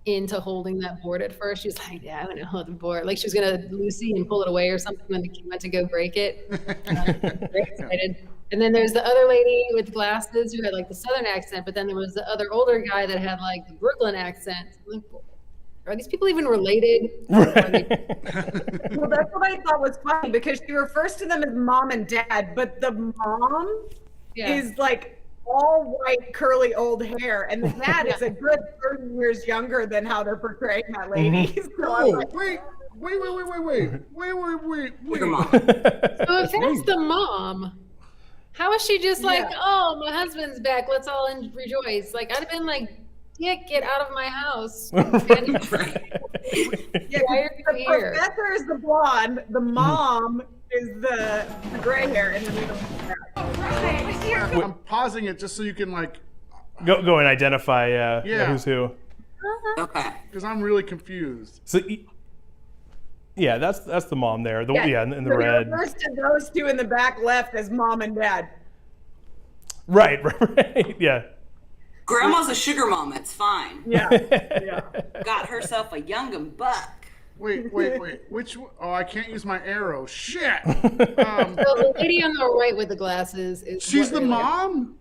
into holding that board at first. She was like, yeah, I'm going to hold the board. Like she was going to Lucy and pull it away or something when the kid went to go break it. Very excited. And then there's the other lady with glasses who had like the Southern accent, but then there was the other older guy that had like the Brooklyn accent. Like, are these people even related? Well, that's what I thought was funny because she refers to them as mom and dad, but the mom is like all white, curly, old hair, and the dad is a good 30 years younger than how they're portraying that lady. So wait. So if that's the mom, how is she just like, oh, my husband's back, let's all rejoice? Like, I'd have been like dick, get out of my house. Yeah, Why are the you here? professor is the blonde, the mom is the gray hair, and then I'm pausing it just so you can like Go and identify who's who. Okay. Because I'm really confused. So, yeah, that's the mom there. The in the so red. First to those two in the back left as mom and dad. Right. Yeah. Grandma's a sugar mom. It's fine. Yeah. Yeah. Got herself a young'un buck. Wait. Which one? Oh, I can't use my arrow. Shit. So the lady on the right with the glasses is. She's the mom?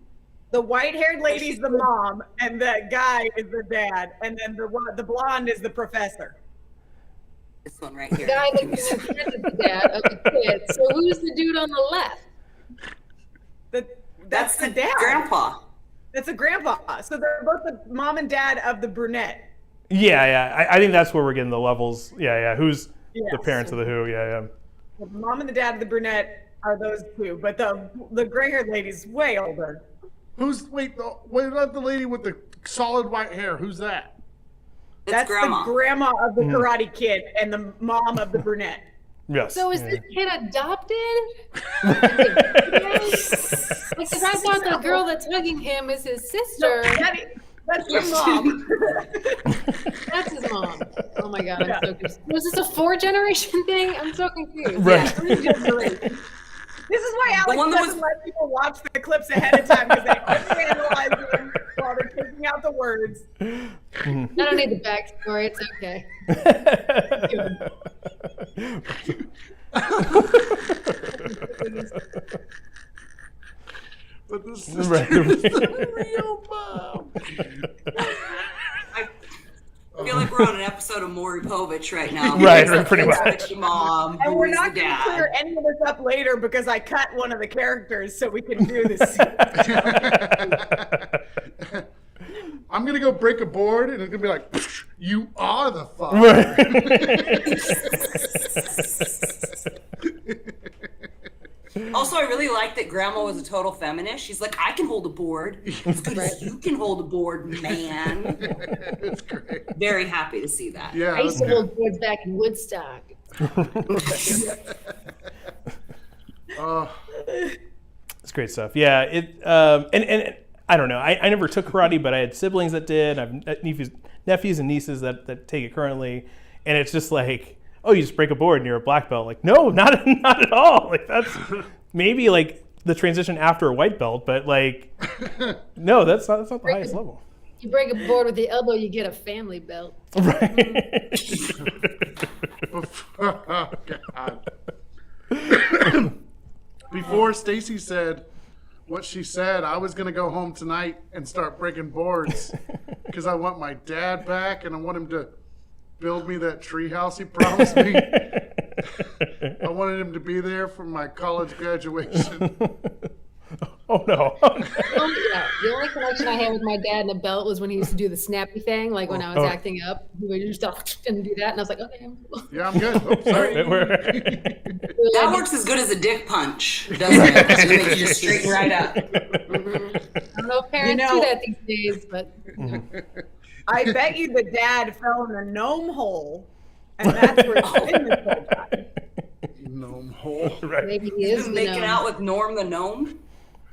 The white-haired lady's the mom, and the guy is the dad, and then the blonde is the professor. This one right The here. guy that is the dad of the kid. So who's the dude on the left? That's the dad. Grandpa. That's the grandpa. So they're both the mom and dad of the brunette. Yeah. I think that's where we're getting the levels. Yeah. Who's Yes. the parents of the who? Yeah. The mom and the dad of the brunette are those two, but the gray-haired lady's way older. Wait about the lady with the solid white hair? Who's that? That's grandma. the grandma of the Karate Kid and the mom of the brunette. Yes. So is this kid adopted? Because I thought the girl that's hugging him is his sister. That's his mom. That's his mom. Oh my god, I'm so confused. Was this a 4-generation thing? I'm so confused. Right. Yeah, 3 generations. This is why Alex one that doesn't let people watch the clips ahead of time because they overanalyze them while they're taking out the words. I don't need the backstory. It's okay. But this is Right. the real mom. I feel like we're on an episode of Maury Povich right now. Right, pretty Who's much. the mom? And we're who's not the going to dad? clear any of this up later because I cut one of the characters so we can do this. I'm gonna go break a board, and it's gonna be like, "You are the father." Also, I really like that Grandma was a total feminist. She's like, I can hold a board as good as you can hold a board, man. It's great. Very happy to see that. Yeah. I used to hold boards back in Woodstock. It's great stuff. Yeah. And I don't know. I never took karate, but I had siblings that did. I have nephews and nieces that take it currently, and it's just like, oh, you just break a board and you're a black belt. Like, no, not at all. Like, that's maybe like the transition after a white belt, but like, no, that's not the highest level. You break a board with the elbow, you get a family belt. Right. Oh, God. Before Stacey said what she said, I was gonna go home tonight and start breaking boards because I want my dad back and I want him to build me that treehouse he promised me. I wanted him to be there for my college graduation. Oh no. Oh, yeah. The only connection I had with my dad and a belt was when he used to do the snappy thing, like when I was acting up. He would just and do that, and I was like, okay, I'm cool. Yeah, I'm good. Oh, sorry. That works as good as a dick punch, doesn't it? It makes you just straighten right up. I don't know if parents do that these days, but. I bet you the dad fell in the gnome hole, and that's where it's been this whole time. Gnome hole. Right. Maybe he is Making out with Norm the gnome.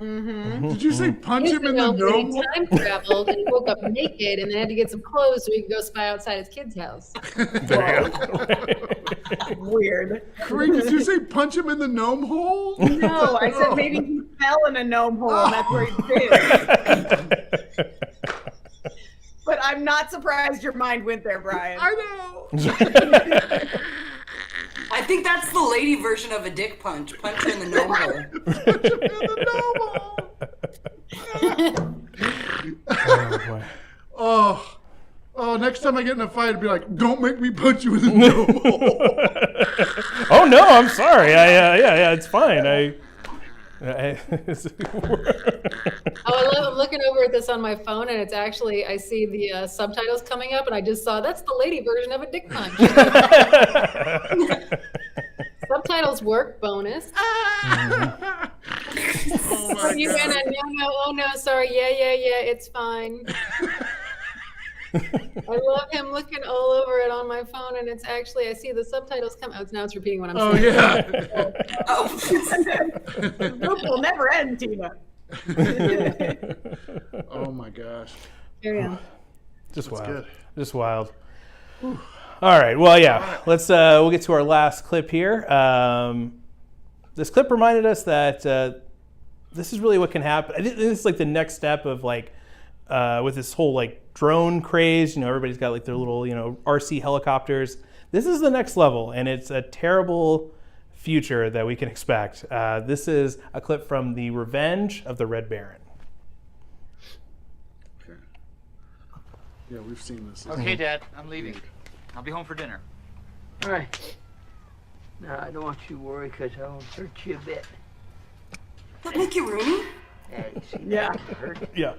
Mm-hmm. Did you say punch him in the gnome hole? He time traveled and he woke up naked and then had to get some clothes so he could go spy outside his kid's house. Weird. Coreen, did you say punch him in the gnome hole? No, I said maybe he fell in a gnome hole and that's where he's been. But I'm not surprised your mind went there, Brian. I know. I think that's the lady version of a dick punch. Punch her in the gnome hole. Punch him in the gnome hole. Oh boy. Oh, next time I get in a fight, I'd be like, don't make me punch you in the gnome hole. Oh no, I'm sorry. Yeah, it's fine. I'm looking over at this on my phone, and it's actually, I see the subtitles coming up, and I just saw that's the lady version of a dick punch. Subtitles work, bonus. Oh my You God. ran a no, oh no, sorry, yeah, it's fine. I love him looking all over it on my phone, and it's actually, I see the subtitles come out. Now it's repeating what I'm saying. Yeah. The loop will never end, Tina. Oh my gosh. Carry on. Just That's wild. good. Just wild. All right. Well, yeah. Let's. We'll get to our last clip here. This clip reminded us that this is really what can happen. I think this is like the next step of like with this whole like drone craze. You know, everybody's got like their little RC helicopters. This is the next level, and it's a terrible future that we can expect. This is a clip from The Revenge of the Red Baron. Okay. Yeah, we've seen this. Okay, Dad, I'm leaving. I'll be home for dinner. All right. Now, I don't want you to worry because I won't hurt you a bit. That make you rooney? Yeah, you see Yeah. that? It hurt. Yeah.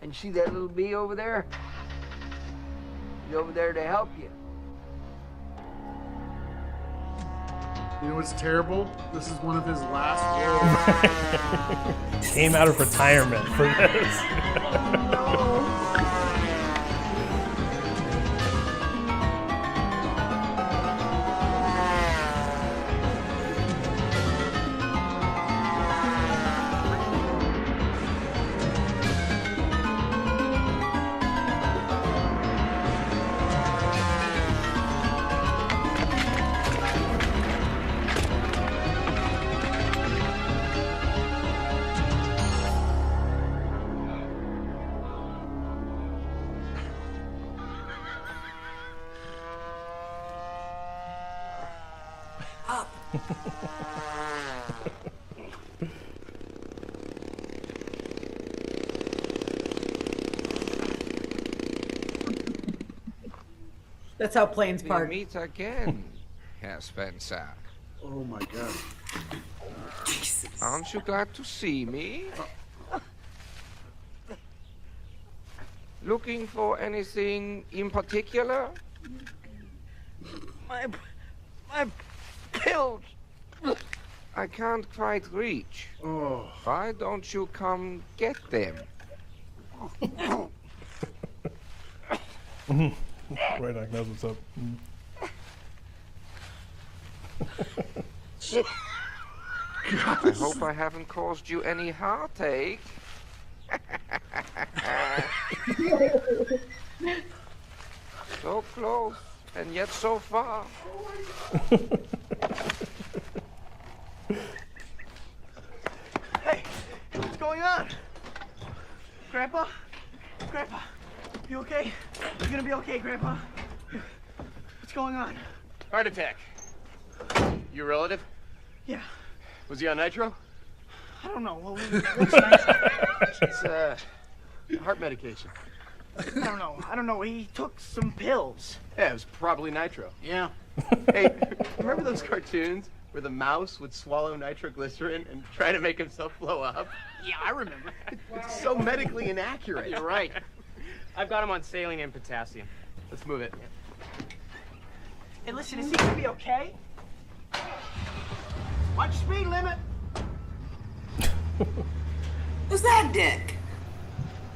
And you see that little bee over there? He's over there to help you. You know what's terrible? This is one of his last roles. Came out of retirement for this. That's how planes We park. meet again, Herr Spencer. Oh my god. Aren't you glad to see me? Looking for anything in particular? My pills. I can't quite reach. Oh. Why don't you come get them? Right, Doc knows what's up. I hope I haven't caused you any heartache. So close, and yet so far. Hey, what's going on? Grandpa? Grandpa, you okay? You gonna be okay, Grandpa? What's going on? Heart attack. You a relative? Yeah, Was he on nitro? I don't know. Well, what's nice? It's heart medication. I don't know. He took some pills. Yeah, it was probably nitro. Yeah. Hey, remember those cartoons where the mouse would swallow nitroglycerin and try to make himself blow up? Yeah, I remember. It's so medically inaccurate. You're right. I've got him on saline and potassium. Let's move it. Hey, listen, is he gonna be okay? Watch speed limit. Who's that dick?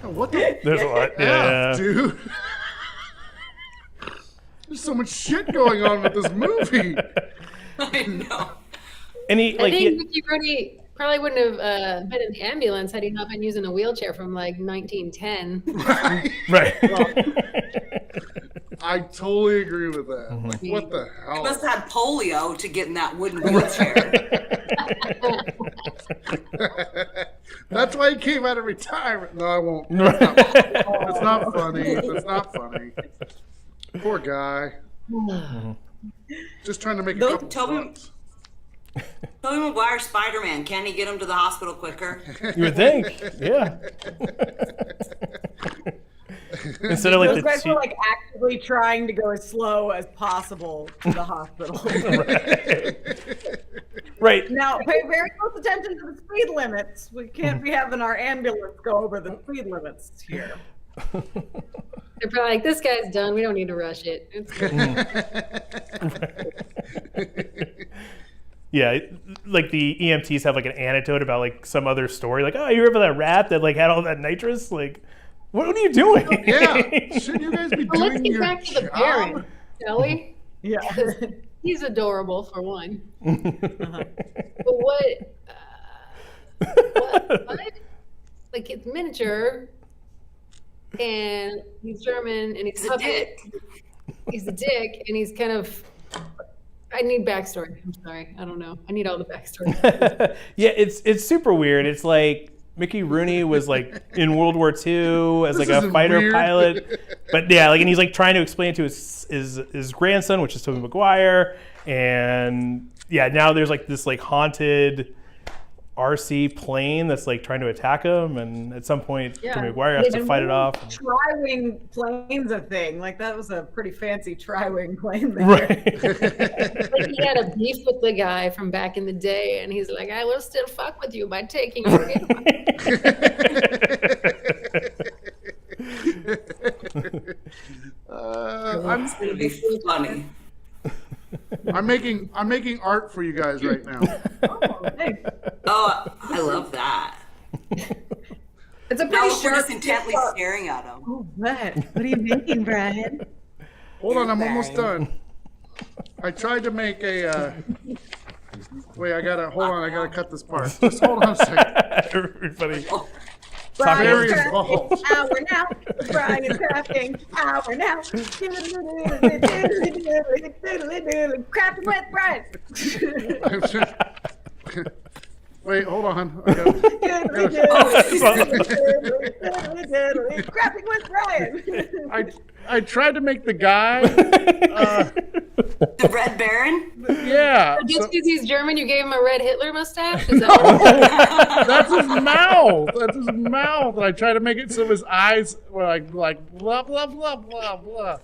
What the There's a lot. F, Yeah. dude? There's so much shit going on with this movie. I know. And he I like think he, Mickey Rooney probably wouldn't have been in the ambulance had he not been using a wheelchair from like 1910. right. I totally agree with that. Like, what the He hell? must have had polio to get in that wooden wheelchair. That's why he came out of retirement. No, I won't. It's not funny. It's not funny. Poor guy. Just trying to make a couple bucks. Tobey Maguire, Spider-Man. Can he get him to the hospital quicker? You would think, yeah. Instead of like Those the guys were like actively trying to go as slow as possible to the hospital. Right. Now, pay very close attention to the speed limits. We can't be having our ambulance go over the speed limits here. They're probably like, this guy's done. We don't need to rush it. It's good. Yeah, like the EMTs have like an anecdote about like some other story. Like, oh, you remember that rat that like had all that nitrous? Like, What are you doing? Yeah, shouldn't you guys be Well, let's doing get your back to the job? Baron, shall we? Yeah. He's adorable for one. Uh-huh. But what? Like it's miniature, and he's German, and he's a puppet. He's a dick, and he's kind of. I need backstory. I'm sorry. I don't know. I need all the backstory. Yeah, it's super weird. It's like Mickey Rooney was like in World War II as like a fighter weird. pilot, but yeah, like and he's like trying to explain it to his grandson, which is Tobey Maguire, and yeah, now there's like this like haunted RC plane that's like trying to attack him, and at some point Tobey Maguire has to fight it off. Tri-wing plane's a thing. Like that was a pretty fancy tri-wing plane there. Right. Like he had a beef with the guy from back in the day, and he's like, "I will still fuck with you by taking your gift." It's gonna be funny. I'm making art for you guys right now. Oh, I love that. It's a Now pretty we're sharp just intently staring at him. Oh, what? What are you making, Brian? Hold on, I'm almost done. I tried to make a. Wait, I gotta cut this part. Just hold on a second. Everybody. Brian's Very involved. crafting hour now. Brian's crafting hour now. Crafting with Brian. Wait, hold on. Crafting with Brian. I tried to make the guy. The Red Baron? Yeah. Just because he's German, you gave him a red Hitler mustache? Is that That's his mouth. That's his mouth. And I tried to make it so his eyes were like blah blah blah blah blah.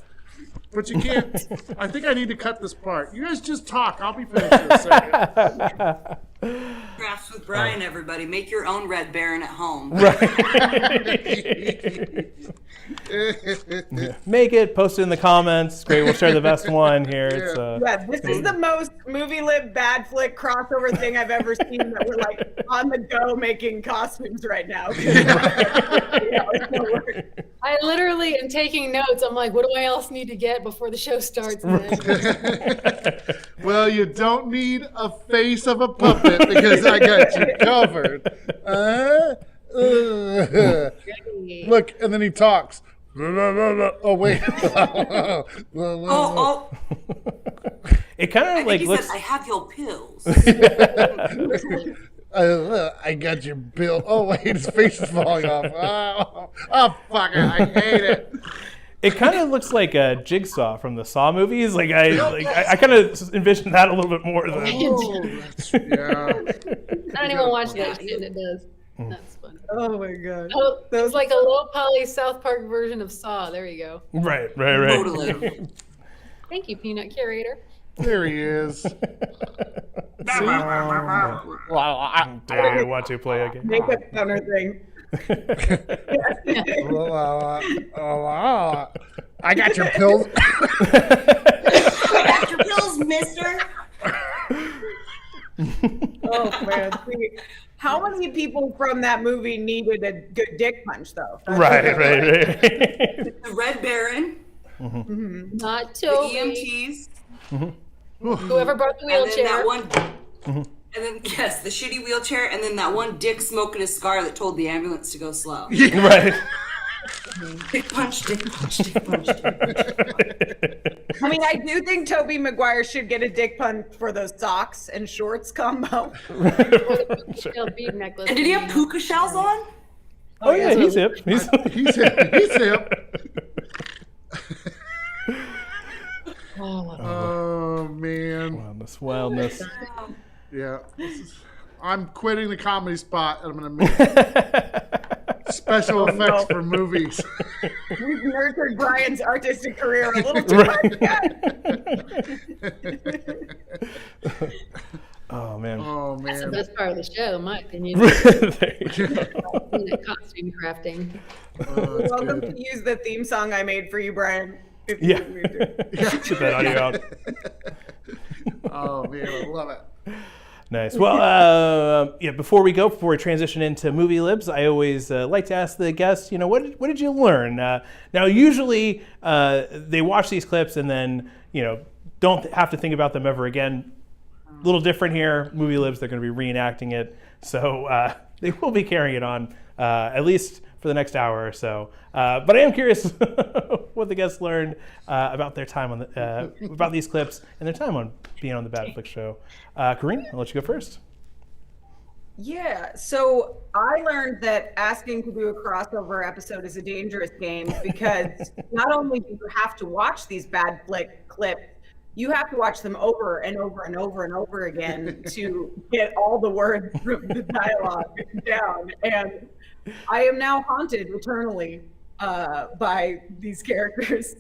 But you can't. I think I need to cut this part. You guys just talk. I'll be finished in a second. Crafts with Brian, everybody. Make your own Red Baron at home. Yeah. Make it, post it in the comments. Great, we'll share the best one here. It's, This is the most movie lib bad flick crossover thing I've ever seen. That we're like on the go making costumes right now. I literally am taking notes. I'm like, what do I else need to get before the show starts? Well, you don't need a face of a puppet because I got you covered. Look, and then he talks. Oh wait. It kind of like he looks. said, I have your pills. I got your bill. Oh wait, his face is falling off. Oh fuck it, I hate it. It kind of looks like a Jigsaw from the Saw movies. Like I kind of envision that a little bit more than. Yeah. I don't even watch that shit, and it does. That's funny. Oh my god. Oh, it was like a low poly South Park version of Saw. There you go. Right. Totally. Thank you, Peanut Curator. There he is. Do I want to play a game? Makeup counter thing. I got your pills. I got your pills, mister. Oh man. How many people from that movie needed a good dick punch though? Right. The Red Baron. Mm-hmm. Not The Toby. EMTs. Mm-hmm. Whoever brought the wheelchair. And then that one. And then yes, the shitty wheelchair, and then that one dick smoking a cigar that told the ambulance to go slow. Yeah. Right. Dick punch, dick punch, dick punch, dick punch. I mean, I do think Tobey Maguire should get a dick punch for those socks and shorts combo. And did he have puka shells on? Oh yeah, he's hip. He's hip. Oh man. Wildness. Yeah. I'm quitting the comedy spot and I'm going to make special effects for movies. We've nurtured Brian's artistic career a little too much. Oh man. That's the best part of the show, in my opinion. Costume crafting. You're welcome to use the theme song I made for you, Brian. If Yeah. you need to. Get that audio out. Oh man, I love it. Nice. Well, before we transition into movie libs, I always like to ask the guests, what did you learn? Now, usually they watch these clips and then, don't have to think about them ever again. A little different here. Movie libs, they're going to be reenacting it. So they will be carrying it on, at least for the next hour or so. But I am curious what the guests learned about their time on about these clips and their time on being on the Bad Flick Show. Coreen, I'll let you go first. Yeah, so I learned that asking to do a crossover episode is a dangerous game because not only do you have to watch these Bad Flick clips, you have to watch them over and over and over and over again to get all the words from the dialogue down. And I am now haunted eternally by these characters.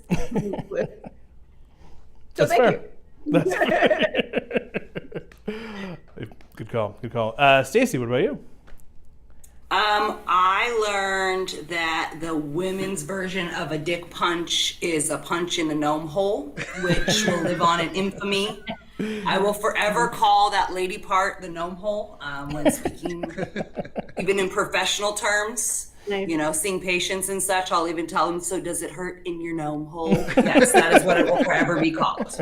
So thank you. Good call. Stacey, what about you? I learned that the women's version of a dick punch is a punch in the gnome hole, which will live on in infamy. I will forever call that lady part the gnome hole when speaking, even in professional terms. Nice. Seeing patients and such, I'll even tell them, so does it hurt in your gnome hole? Yes, that is what it will forever be called.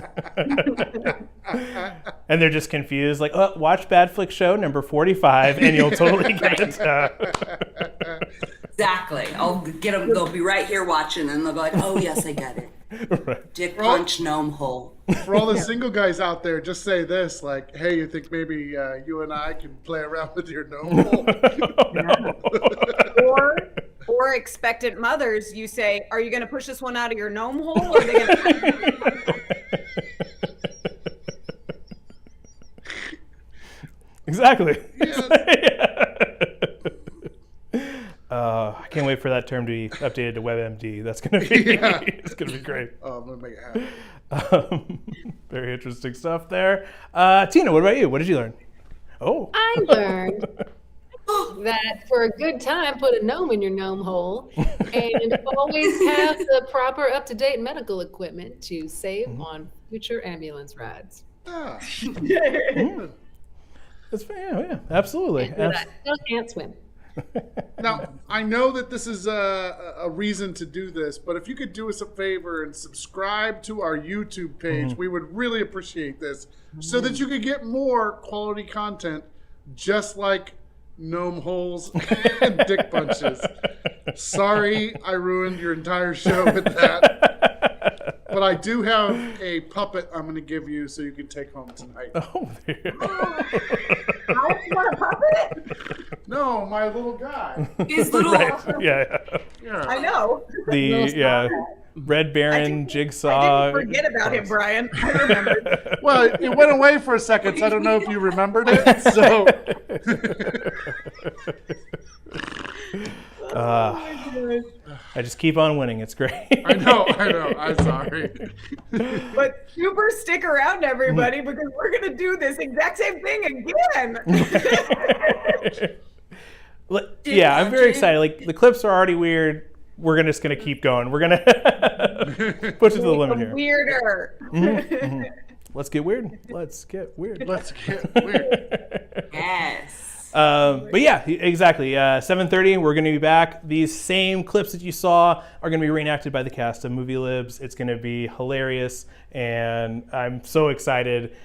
And they're just confused, like, watch Bad Flick Show number 45, and you'll totally get it. Exactly. I'll get them, they'll be right here watching, and they'll go like, oh, yes, I get it. Right. Dick punch, gnome hole. For all the single guys out there, just say this, like, hey, you think maybe you and I can play around with your gnome hole? Or expectant mothers, you say, are you going to push this one out of your gnome hole? Or are they gonna... Exactly. I can't wait for that term to be updated to WebMD. That's going to be it's going to be great. Oh, I'm going to make it happen. Very interesting stuff there. Tina, what about you? What did you learn? Oh, I learned that for a good time, put a gnome in your gnome hole and always have the proper up-to-date medical equipment to save on future ambulance rides. That's yeah, absolutely. Still can't swim. Now, I know that this is a reason to do this, but if you could do us a favor and subscribe to our YouTube page, we would really appreciate this so that you could get more quality content just like gnome holes and dick punches. Sorry I ruined your entire show with that. But I do have a puppet I'm going to give you so you can take home tonight. Oh, there. I want a puppet? No, my little guy. His little... Right. Yeah. I know. The Red Baron Jigsaw. I didn't forget about him, Brian. I remember. Well, it went away for a second, so I don't know if you remembered it. So... I just keep on winning. It's great. I know. I'm sorry. But super stick around, everybody, because we're going to do this exact same thing again. Yeah, I'm very excited. Like, the clips are already weird. We're just going to keep going. We're going to push it to the limit here. Weirder. Let's get weird. Let's get weird. Yes. But yeah, exactly. 7:30, we're going to be back. These same clips that you saw are going to be reenacted by the cast of Movie Libs. It's going to be hilarious, and I'm so excited.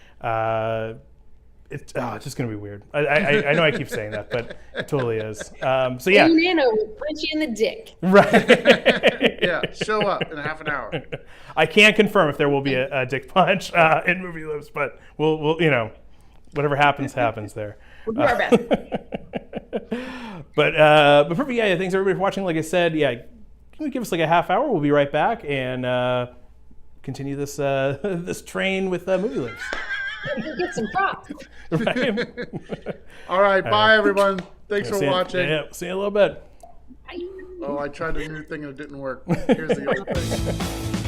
It's just going to be weird. I know I keep saying that, but it totally is. So yeah. Lean in or we'll punch you in the dick. Right. Yeah, show up in half an hour. I can't confirm if there will be a dick punch in Movie Libs, but we'll whatever happens there. We'll do our best. But perfect. Yeah, thanks everybody for watching. Like I said, can we give us like a half hour? We'll be right back and continue this this train with Movie Libs. Get some props. Right. All right, bye everyone. Thanks for watching. Yeah, see you in a little bit. Oh, I tried a new thing and it didn't work. Here's the old thing.